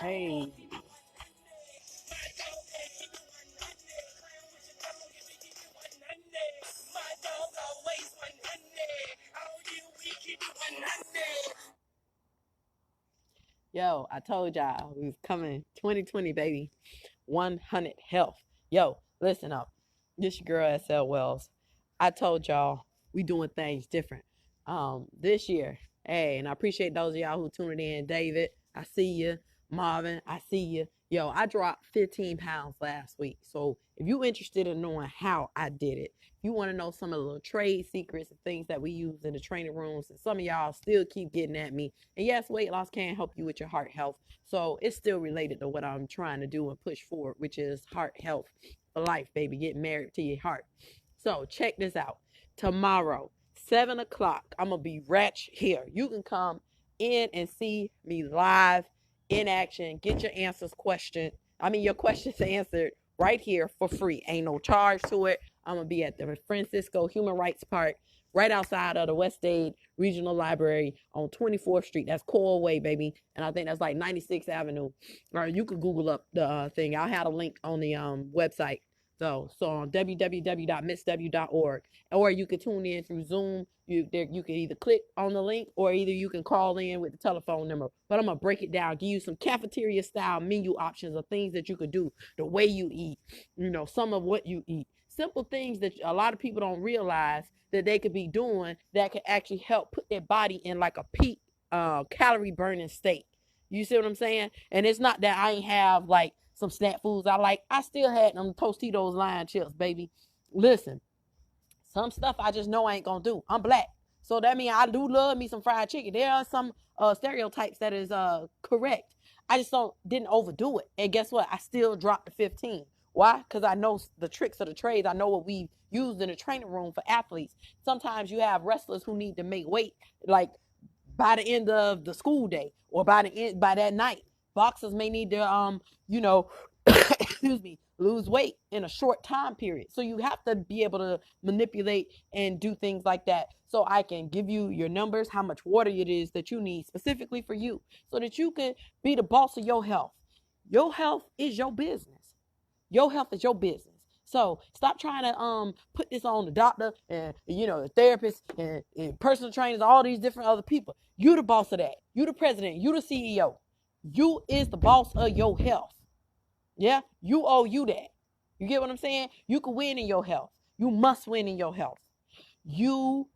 Hey. Yo, I told y'all we was coming 2020, baby. 100 health. Yo, listen up. This your girl SL Wells. I told y'all we doing things different. This year. Hey, and I appreciate those of y'all who tuned in. David, I see you. Marvin, I see you. Yo, I dropped 15 pounds last week. So if you interested in knowing how I did it, if you want to know some of the little trade secrets and things that we use in the training rooms, and some of y'all still keep getting at me. And yes, weight loss can help you with your heart health. So it's still related to what I'm trying to do and push forward, which is heart health for life, baby. Get married to your heart. So check this out. Tomorrow, 7 o'clock, I'm going to be right here. You can come in and see me live in action. Get your your questions answered right here for free. Ain't no charge to it. I'm going to be at the Francisco Human Rights Park right outside of the West Aid Regional Library on 24th Street. That's Coral Way, baby. And I think that's like 96th Avenue. Or you could Google up the thing. I'll have a link on the website. So on www.missw.org. Or you could tune in through Zoom. You can either click on the link or either you can call in with the telephone number. But I'm going to break it down, give you some cafeteria style menu options of things that you could do, the way you eat, some of what you eat. Simple things that a lot of people don't realize that they could be doing that could actually help put their body in like a peak calorie burning state. You see what I'm saying? And it's not that I ain't have like some snack foods I like. I still had them Tostitos Lion Chips, baby. Listen, some stuff I just know I ain't gonna do. I'm black. So that means I do love me some fried chicken. There are some stereotypes that is correct. I just didn't overdo it. And guess what? I still dropped the 15. Why? Because I know the tricks of the trades. I know what we used in the training room for athletes. Sometimes you have wrestlers who need to make weight like by the end of the school day or by that night. Boxers may need to excuse me, lose weight in a short time period. So you have to be able to manipulate and do things like that. So I can give you your numbers, how much water it is that you need specifically for you, so that you can be the boss of your health. Your health is your business. Your health is your business. So stop trying to put this on the doctor and the therapist and personal trainers, all these different other people. You the boss of that. You the president. You the CEO. You is the boss of your health. Yeah, you owe you that. You get what I'm saying? You can win in your health. You must win in your health. You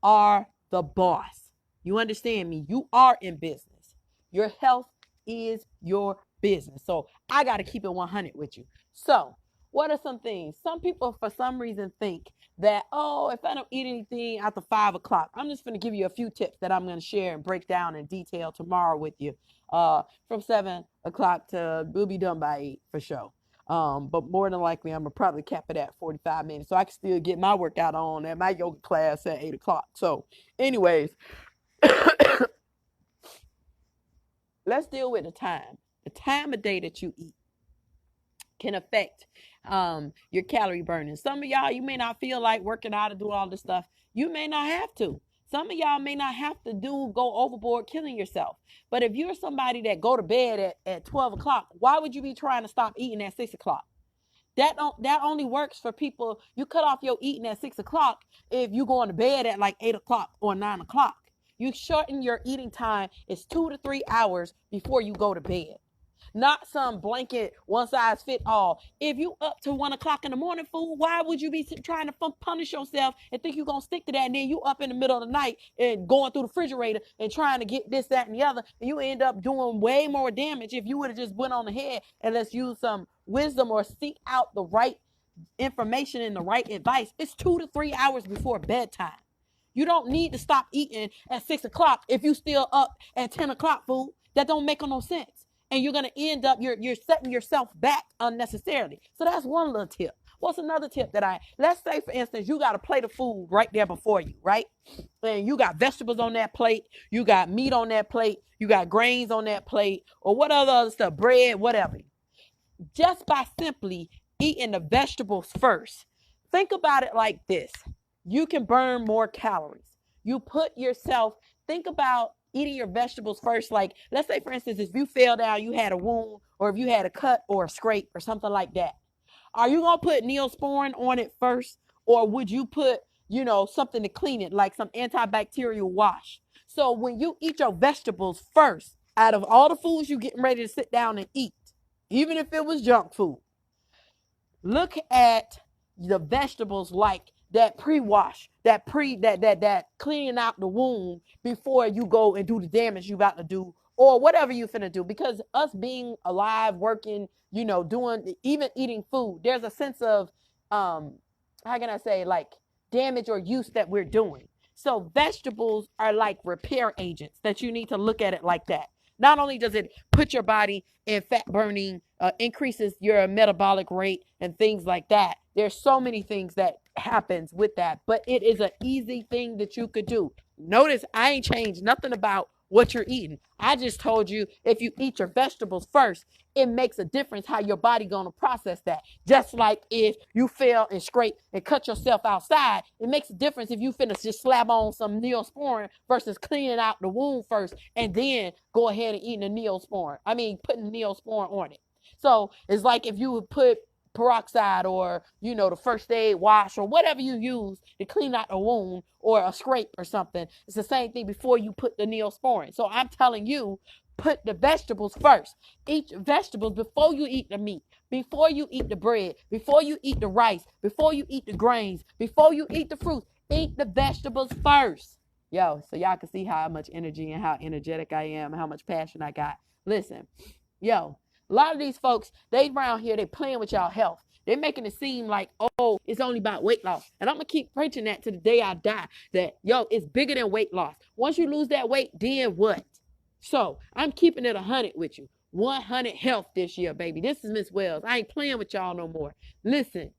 are the boss. You understand me? You are in business. Your health is your business. So I got to keep it 100 with you. So what are some things? Some people, for some reason, think that, if I don't eat anything after 5 o'clock, I'm just going to give you a few tips that I'm going to share and break down in detail tomorrow with you. From 7 o'clock to we'll be done by 8 for sure. But more than likely, I'm going to probably cap it at 45 minutes so I can still get my workout on at my yoga class at 8 o'clock. So anyways, let's deal with the time. The time of day that you eat can affect your calorie burning. Some of y'all, you may not feel like working out and do all this stuff. You may not have to. Some of y'all may not have to go overboard killing yourself. But if you're somebody that go to bed at 12 o'clock, why would you be trying to stop eating at 6 o'clock? That only works for people. You cut off your eating at 6 o'clock if you going to bed at like 8 o'clock or 9 o'clock. You shorten your eating time. It's 2 to 3 hours before you go to bed. Not some blanket one size fit all. If you up to 1 o'clock in the morning, fool, why would you be trying to punish yourself and think you're going to stick to that? And then you up in the middle of the night and going through the refrigerator and trying to get this, that, and the other. And you end up doing way more damage if you would have just went on ahead and let's use some wisdom or seek out the right information and the right advice. It's 2 to 3 hours before bedtime. You don't need to stop eating at 6 o'clock if you still up at 10 o'clock, fool. That don't make no sense. And you're going to end up, you're setting yourself back unnecessarily. So that's one little tip. What's another tip let's say, for instance, you got a plate of food right there before you, right? And you got vegetables on that plate. You got meat on that plate. You got grains on that plate or what other stuff, bread, whatever. Just by simply eating the vegetables first, think about it like this. You can burn more calories. You put yourself, think about eating your vegetables first, like let's say for instance, if you fell down, you had a wound, or if you had a cut or a scrape or something like that, are you gonna put Neosporin on it first, or would you put, something to clean it, like some antibacterial wash? So when you eat your vegetables first, out of all the foods you getting ready to sit down and eat, even if it was junk food, look at the vegetables like that pre-wash, that cleaning out the wound before you go and do the damage you about to do, or whatever you finna do. Because us being alive, working, doing, even eating food, there's a sense of how can I say, like, damage or use that we're doing. So vegetables are like repair agents that you need to look at it like that. Not only does it put your body in fat burning, increases your metabolic rate and things like that. There's so many things that happens with that, but it is an easy thing that you could do. Notice I ain't changed nothing about what you're eating. I just told you if you eat your vegetables first, it makes a difference how your body gonna process that. Just like if you fell and scrape and cut yourself outside, it makes a difference if you finna just slap on some Neosporin versus cleaning out the wound first and then go ahead and eating the Neosporin. I mean, putting Neosporin on it. So it's like if you would put peroxide or, the first aid wash or whatever you use to clean out a wound or a scrape or something. It's the same thing before you put the Neosporin. So I'm telling you, put the vegetables first. Eat vegetables before you eat the meat, before you eat the bread, before you eat the rice, before you eat the grains, before you eat the fruits. Eat the vegetables first. Yo, so y'all can see how much energy and how energetic I am and how much passion I got. Listen, yo, a lot of these folks, they around here, they playing with y'all health. They're making it seem like, oh, it's only about weight loss. And I'm going to keep preaching that to the day I die, that, yo, it's bigger than weight loss. Once you lose that weight, then what? So I'm keeping it 100 with you. 100 health this year, baby. This is Miss Wells. I ain't playing with y'all no more. Listen,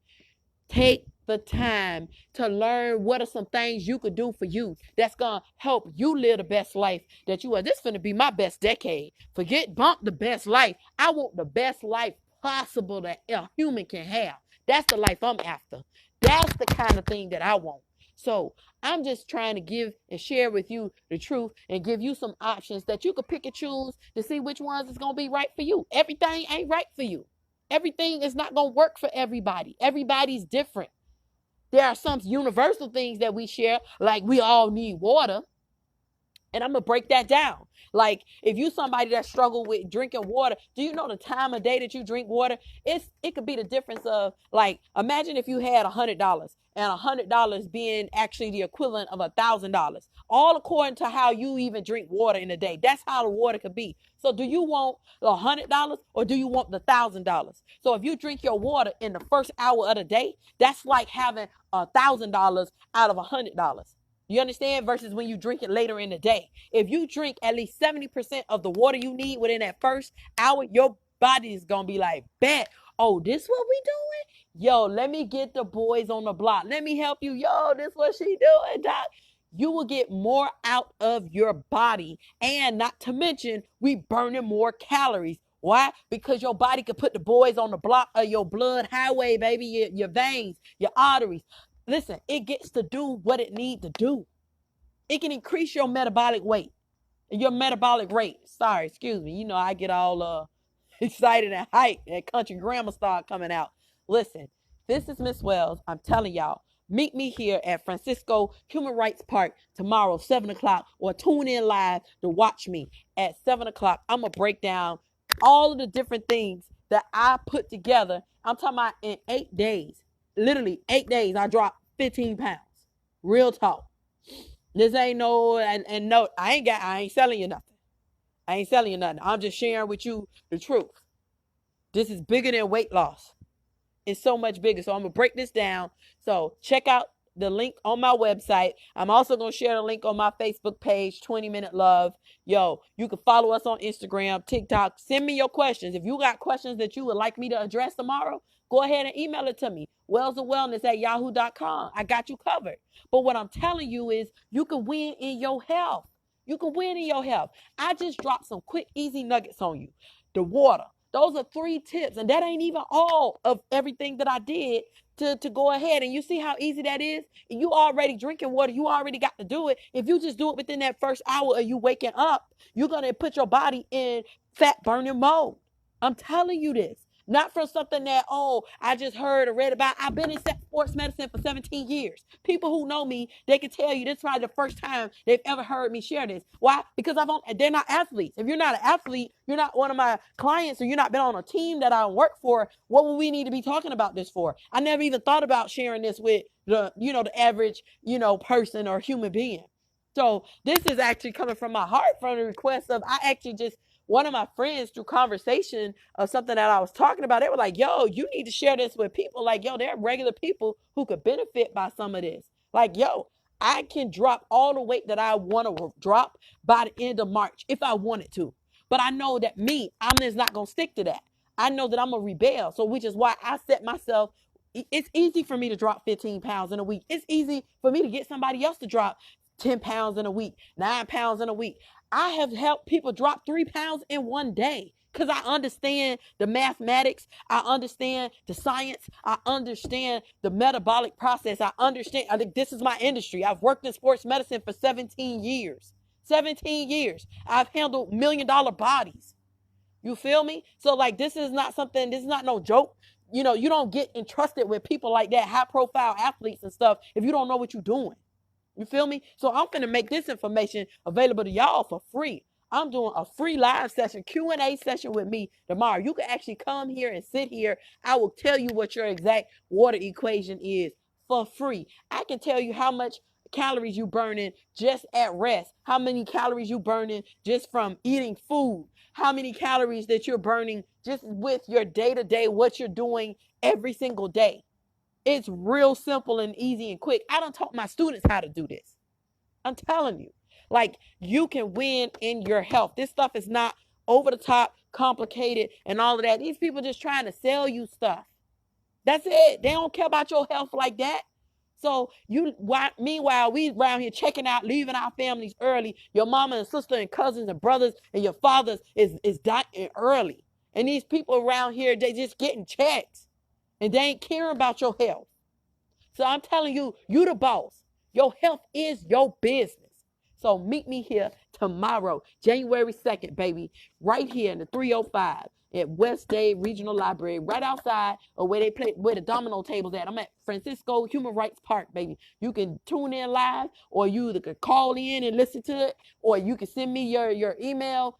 take the time to learn what are some things you could do for you that's going to help you live the best life that you are. This is going to be my best decade. Bump the best life. I want the best life possible that a human can have. That's the life I'm after. That's the kind of thing that I want. So I'm just trying to give and share with you the truth and give you some options that you could pick and choose to see which ones is going to be right for you. Everything ain't right for you. Everything is not going to work for everybody. Everybody's different. There are some universal things that we share, like we all need water. And I'm going to break that down. Like, if you somebody that struggle with drinking water, do you know the time of day that you drink water? It could be the difference of, like, imagine if you had $100 and $100 being actually the equivalent of $1,000, all according to how you even drink water in a day. That's how the water could be. So do you want the $100 or do you want the $1,000? So if you drink your water in the first hour of the day, that's like having $1,000 out of $100. You understand? Versus when you drink it later in the day. If you drink at least 70% of the water you need within that first hour, your body is going to be like, bet, oh, this what we doing? Yo, let me get the boys on the block. Let me help you. Yo, this what she doing, doc. You will get more out of your body. And not to mention, we burning more calories. Why? Because your body can put the boys on the block of your blood highway, baby, your veins, your arteries. Listen, it gets to do what it needs to do. It can increase your metabolic weight, your metabolic rate. Sorry, excuse me. You know, I get all excited and hyped and country grammar start coming out. Listen, this is Miss Wells. I'm telling y'all, meet me here at Francisco Human Rights Park tomorrow, 7 o'clock, or tune in live to watch me at 7 o'clock. I'm going to break down all of the different things that I put together. I'm talking about in 8 days. Literally 8 days, I dropped 15 pounds. Real talk. This ain't no, and no, I ain't selling you nothing. I ain't selling you nothing. I'm just sharing with you the truth. This is bigger than weight loss. It's so much bigger. So I'm going to break this down. So check out the link on my website. I'm also going to share the link on my Facebook page, 20 Minute Love. Yo, you can follow us on Instagram, TikTok. Send me your questions. If you got questions that you would like me to address tomorrow, go ahead and email it to me. wellsofwellness@yahoo.com. I got you covered. But what I'm telling you is you can win in your health. You can win in your health. I just dropped some quick, easy nuggets on you. The water. Those are 3 tips. And that ain't even all of everything that I did to go ahead. And you see how easy that is? And you already drinking water. You already got to do it. If you just do it within that first hour of you waking up, you're going to put your body in fat burning mode. I'm telling you this. Not from something that, oh, I just heard or read about. I've been in sports medicine for 17 years. People who know me, they can tell you this is probably the first time they've ever heard me share this. Why? Because they're not athletes. If you're not an athlete, you're not one of my clients, or you're not been on a team that I work for, what would we need to be talking about this for? I never even thought about sharing this with the average, person or human being. So this is actually coming from my heart, from the request of, one of my friends, through conversation of something that I was talking about, they were like, yo, you need to share this with people. Like, yo, there are regular people who could benefit by some of this. Like, yo, I can drop all the weight that I want to drop by the end of March if I wanted to. But I know that I'm just not going to stick to that. I know that I'm going to rebel. So which is why I set myself, it's easy for me to drop 15 pounds in a week. It's easy for me to get somebody else to drop 10 pounds in a week, 9 pounds in a week. I have helped people drop 3 pounds in one day because I understand the mathematics. I understand the science. I understand the metabolic process. I think this is my industry. I've worked in sports medicine for 17 years. 17 years. I've handled $1 million bodies. You feel me? So like, this is not no joke. You don't get entrusted with people like that, high profile athletes and stuff, if you don't know what you're doing. You feel me? So I'm going to make this information available to y'all for free. I'm doing a free live session, Q&A session with me tomorrow. You can actually come here and sit here. I will tell you what your exact water equation is for free. I can tell you how much calories you burning just at rest, how many calories you burning just from eating food, how many calories that you're burning just with your day-to-day, what you're doing every single day. It's real simple and easy and quick. I don't taught my students how to do this. I'm telling you, like, you can win in your health. This stuff is not over the top, complicated, and all of that. These people just trying to sell you stuff. That's it. They don't care about your health like that. So meanwhile, we around here checking out, leaving our families early. Your mama and sister and cousins and brothers and your fathers is dying early. And these people around here, they just getting checks. And they ain't caring about your health. So I'm telling you, you the boss. Your health is your business. So meet me here tomorrow, January 2nd, baby, right here in the 305 at West Day Regional Library, right outside of where the domino tables at. I'm at Francisco Human Rights Park, baby. You can tune in live, or you could call in and listen to it, or you can send me your email.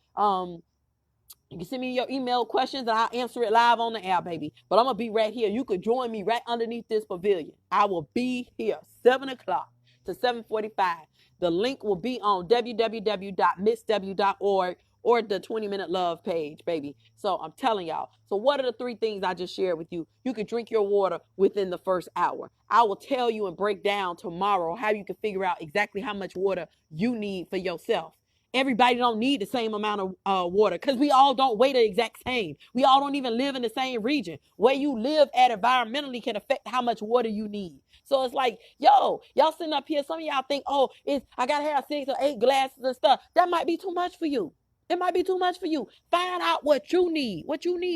You can send me your email questions and I'll answer it live on the air, baby. But I'm going to be right here. You could join me right underneath this pavilion. I will be here 7 o'clock to 7:45. The link will be on www.missw.org or the 20-Minute Love page, baby. So I'm telling y'all. So what are the 3 things I just shared with you? You can drink your water within the first hour. I will tell you and break down tomorrow how you can figure out exactly how much water you need for yourself. Everybody don't need the same amount of water because we all don't weigh the exact same. We all don't even live in the same region. Where you live at environmentally can affect how much water you need. So it's like, yo, y'all sitting up here, some of y'all think, oh, I got to have 6 or 8 glasses and stuff. That might be too much for you. It might be too much for you. Find out what you need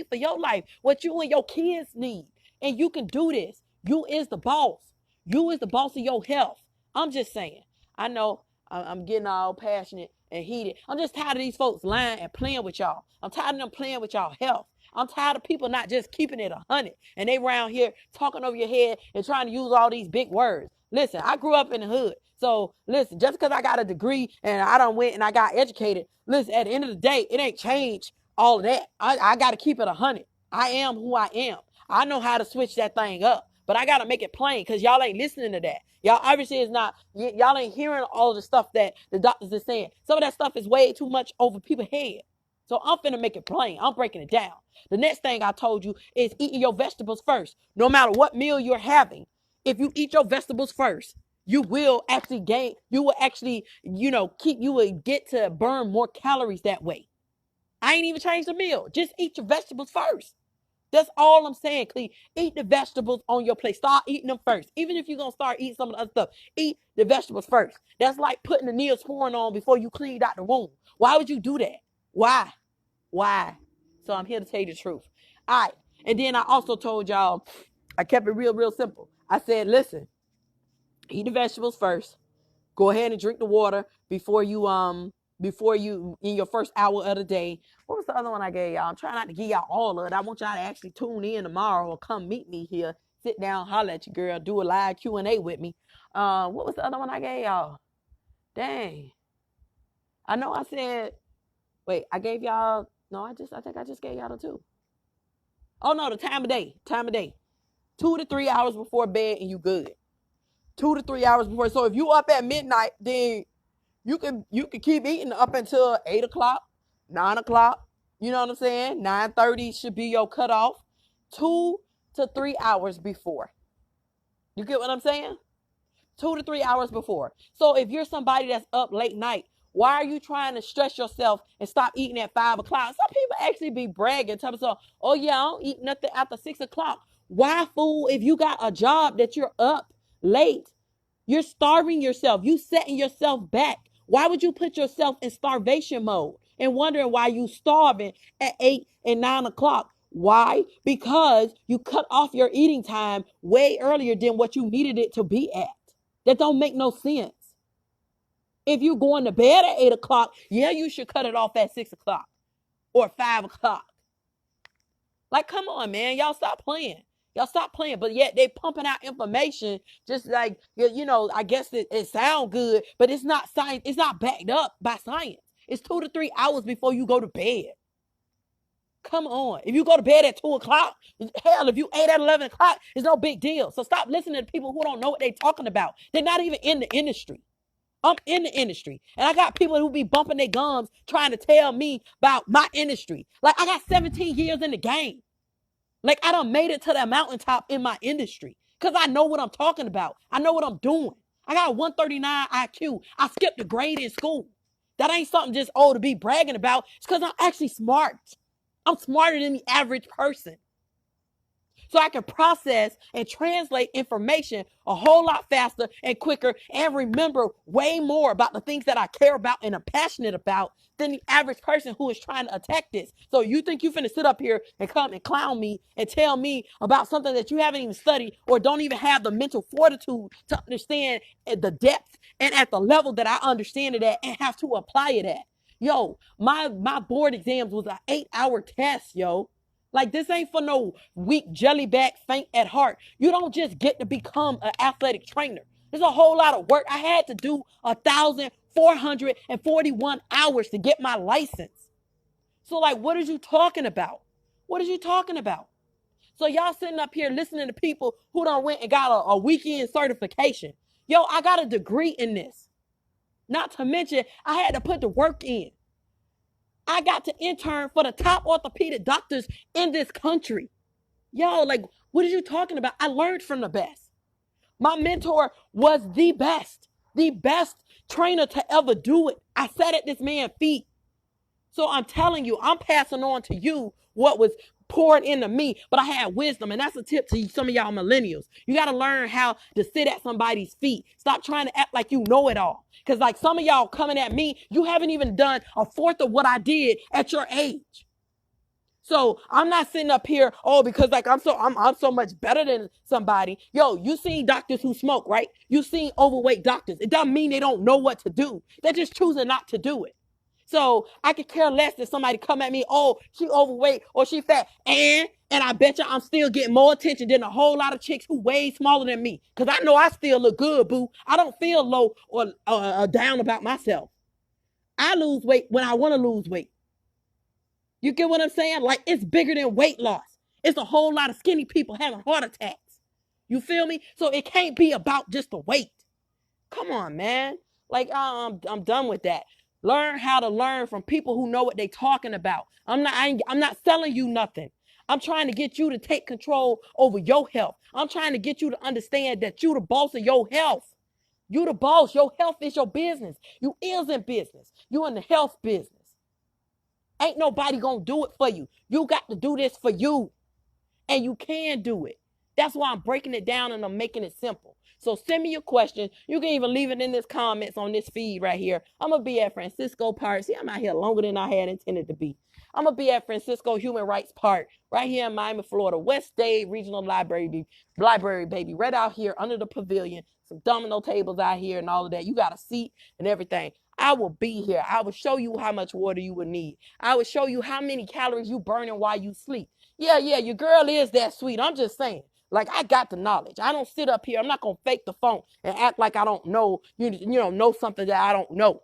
for your life, what you and your kids need. And you can do this. You is the boss. You is the boss of your health. I'm just saying. I know I'm getting all passionate and heated. I'm just tired of these folks lying and playing with y'all. I'm tired of them playing with y'all health. I'm tired of people not just keeping it 100 and they around here talking over your head and trying to use all these big words. Listen, I grew up in the hood. So listen, just because I got a degree and I done went and I got educated, listen, at the end of the day, it ain't changed all of that. I got to keep it 100. I am who I am. I know how to switch that thing up. But I got to make it plain because y'all ain't listening to that. Y'all obviously is not, y'all ain't hearing all the stuff that the doctors are saying. Some of that stuff is way too much over people's head. So I'm finna make it plain. I'm breaking it down. The next thing I told you is eating your vegetables first. No matter what meal you're having, if you eat your vegetables first, you will actually you will get to burn more calories that way. I ain't even changed the meal. Just eat your vegetables first. That's all I'm saying, Clee. Eat the vegetables on your plate. Start eating them first. Even if you're going to start eating some of the other stuff, eat the vegetables first. That's like putting the Neosporin on before you cleaned out the wound. Why would you do that? Why? So I'm here to tell you the truth. All right. And then I also told y'all I kept it real, real simple. I said, listen, eat the vegetables first. Go ahead and drink the water before you in your first hour of the day. What was the other one I gave y'all? I'm trying not to give y'all all of it. I want y'all to actually tune in tomorrow or come meet me here. Sit down, holler at you, girl. Do a live Q&A with me. What was the other one I gave y'all? Dang. I know I said, wait, I gave y'all, no, I think I just gave y'all the two. Oh no, the time of day. 2 to 3 hours before bed and you good. 2 to 3 hours before. So if you up at midnight, then you can keep eating up until 8 o'clock, 9 o'clock. You know what I'm saying? 9:30 should be your cutoff. 2 to 3 hours before. You get what I'm saying? 2 to 3 hours before. So if you're somebody that's up late night, why are you trying to stress yourself and stop eating at 5 o'clock? Some people actually be bragging, telling themselves, oh yeah, I don't eat nothing after 6 o'clock. Why, fool, if you got a job that you're up late, you're starving yourself. You setting yourself back. Why would you put yourself in starvation mode and wondering why you starving at 8 and 9 o'clock? Why? Because you cut off your eating time way earlier than what you needed it to be at. That don't make no sense. If you're going to bed at 8 o'clock, yeah, you should cut it off at 6 o'clock or 5 o'clock. Like, come on, man. Y'all stop playing. But yet they pumping out information just like, I guess it sounds good, but it's not science. It's not backed up by science. It's 2 to 3 hours before you go to bed. Come on. If you go to bed at 2 o'clock, hell, if you ate at 11 o'clock, it's no big deal. So stop listening to people who don't know what they're talking about. They're not even in the industry. I'm in the industry. And I got people who be bumping their gums trying to tell me about my industry. Like, I got 17 years in the game. Like, I done made it to that mountaintop in my industry because I know what I'm talking about. I know what I'm doing. I got a 139 IQ. I skipped a grade in school. That ain't something just, to be bragging about. It's because I'm actually smart. I'm smarter than the average person. So I can process and translate information a whole lot faster and quicker and remember way more about the things that I care about and am passionate about than the average person who is trying to attack this. So you think you finna sit up here and come and clown me and tell me about something that you haven't even studied or don't even have the mental fortitude to understand at the depth and at the level that I understand it at and have to apply it at. Yo, my board exams was an 8-hour test, yo. Like, this ain't for no weak jellyback faint at heart. You don't just get to become an athletic trainer. There's a whole lot of work. I had to do 1,441 hours to get my license. So, like, what are you talking about? What are you talking about? So y'all sitting up here listening to people who done went and got a weekend certification. Yo, I got a degree in this. Not to mention, I had to put the work in. I got to intern for the top orthopedic doctors in this country. Yo, like, what are you talking about? I learned from the best. My mentor was the best trainer to ever do it. I sat at this man's feet. So I'm telling you, I'm passing on to you what was poured into me, but I had wisdom. And that's a tip to some of y'all millennials. You got to learn how to sit at somebody's feet. Stop trying to act like you know it all. Because like some of y'all coming at me, you haven't even done a fourth of what I did at your age. So I'm not sitting up here, because like I'm so much better than somebody. Yo, you seen doctors who smoke, right? You seen overweight doctors. It doesn't mean they don't know what to do. They're just choosing not to do it. So I could care less if somebody come at me, she overweight or she fat. And I bet you I'm still getting more attention than a whole lot of chicks who way smaller than me. Because I know I still look good, boo. I don't feel low or down about myself. I lose weight when I want to lose weight. You get what I'm saying? Like, it's bigger than weight loss. It's a whole lot of skinny people having heart attacks. You feel me? So it can't be about just the weight. Come on, man. Like, I'm done with that. Learn how to learn from people who know what they're talking about. I'm not selling you nothing. I'm trying to get you to take control over your health. I'm trying to get you to understand that you the boss of your health. You the boss. Your health is your business. You is in business. You in the health business. Ain't nobody gonna do it for you. You got to do this for you. And you can do it. That's why I'm breaking it down and I'm making it simple. So send me your questions. You can even leave it in this comments on this feed right here. I'm going to be at Francisco Park. See, I'm out here longer than I had intended to be. I'm going to be at Francisco Human Rights Park right here in Miami, Florida, West State Regional Library, baby, right out here under the pavilion. Some domino tables out here and all of that. You got a seat and everything. I will be here. I will show you how much water you will need. I will show you how many calories you burning while you sleep. Yeah, your girl is that sweet. I'm just saying. Like, I got the knowledge. I don't sit up here. I'm not going to fake the phone and act like I don't know, know something that I don't know.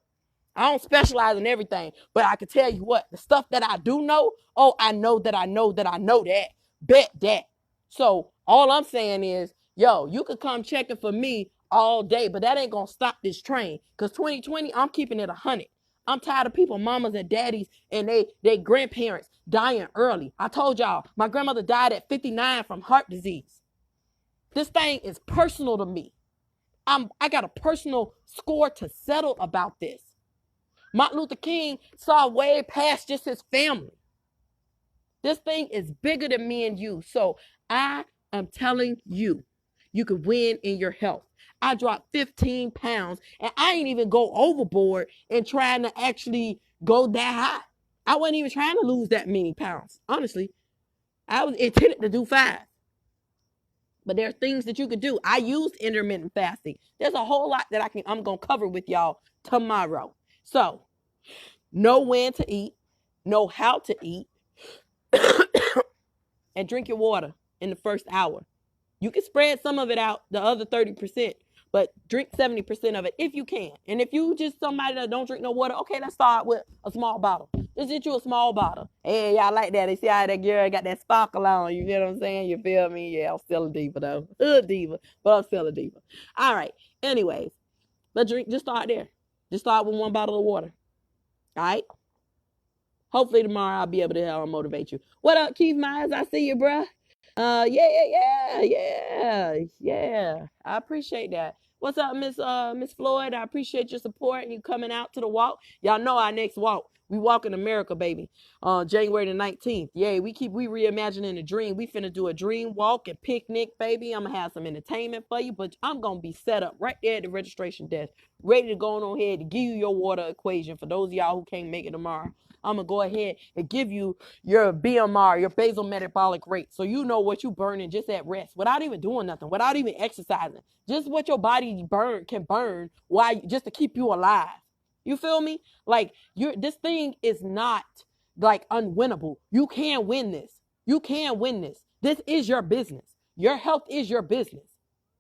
I don't specialize in everything, but I can tell you what, the stuff that I do know, I know that I know that I know that. Bet that. So all I'm saying is, yo, you could come checking for me all day, but that ain't going to stop this train. Because 2020, I'm keeping it 100. I'm tired of people, mamas and daddies, and they grandparents dying early. I told y'all, my grandmother died at 59 from heart disease. This thing is personal to me. I got a personal score to settle about this. Martin Luther King saw way past just his family. This thing is bigger than me and you. So I am telling you, you can win in your health. I dropped 15 pounds and I ain't even go overboard in trying to actually go that high. I wasn't even trying to lose that many pounds. Honestly, I was intended to do 5. But there are things that you could do. I used intermittent fasting. There's a whole lot that I'm going to cover with y'all tomorrow. So, know when to eat, know how to eat, and drink your water in the first hour. You can spread some of it out, the other 30%, but drink 70% of it if you can. And if you just somebody that don't drink no water, okay, let's start with a small bottle. Just get you a small bottle. Hey, y'all like that. They see how that girl got that sparkle on. You get what I'm saying? You feel me? Yeah, I'm still a diva though. Hood diva, but I'm still a diva. All right. Anyways, but just start there. Just start with 1 bottle of water. All right? Hopefully tomorrow I'll be able to motivate you. What up, Keith Myers? I see you, bruh. Yeah. I appreciate that. What's up, Miss Floyd? I appreciate your support and you coming out to the walk. Y'all know our next walk. We walk in America, baby. January the 19th. Yeah, we reimagining the dream. We finna do a dream walk and picnic, baby. I'm gonna have some entertainment for you, but I'm gonna be set up right there at the registration desk, ready to go on ahead to give you your water equation for those of y'all who can't make it tomorrow. I'm going to go ahead and give you your BMR, your basal metabolic rate, so you know what you burning just at rest without even doing nothing, without even exercising. Just what your body can burn just to keep you alive. You feel me? Like, this thing is not like unwinnable. You can win this. You can win this. This is your business. Your health is your business.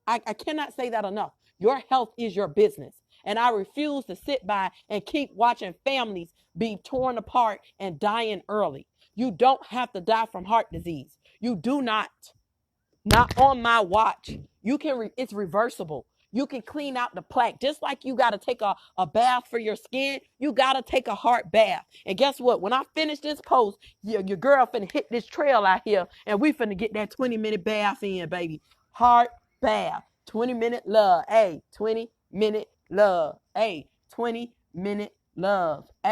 I cannot say that enough. Your health is your business. And I refuse to sit by and keep watching families be torn apart and dying early. You don't have to die from heart disease. You do not. Not on my watch. It's reversible. You can clean out the plaque. Just like you got to take a bath for your skin, you got to take a heart bath. And guess what? When I finish this post, your girl finna hit this trail out here and we finna get that 20-minute bath in, baby. Heart bath. 20-minute love. Hey, 20-minute love. Hey, 20-minute love.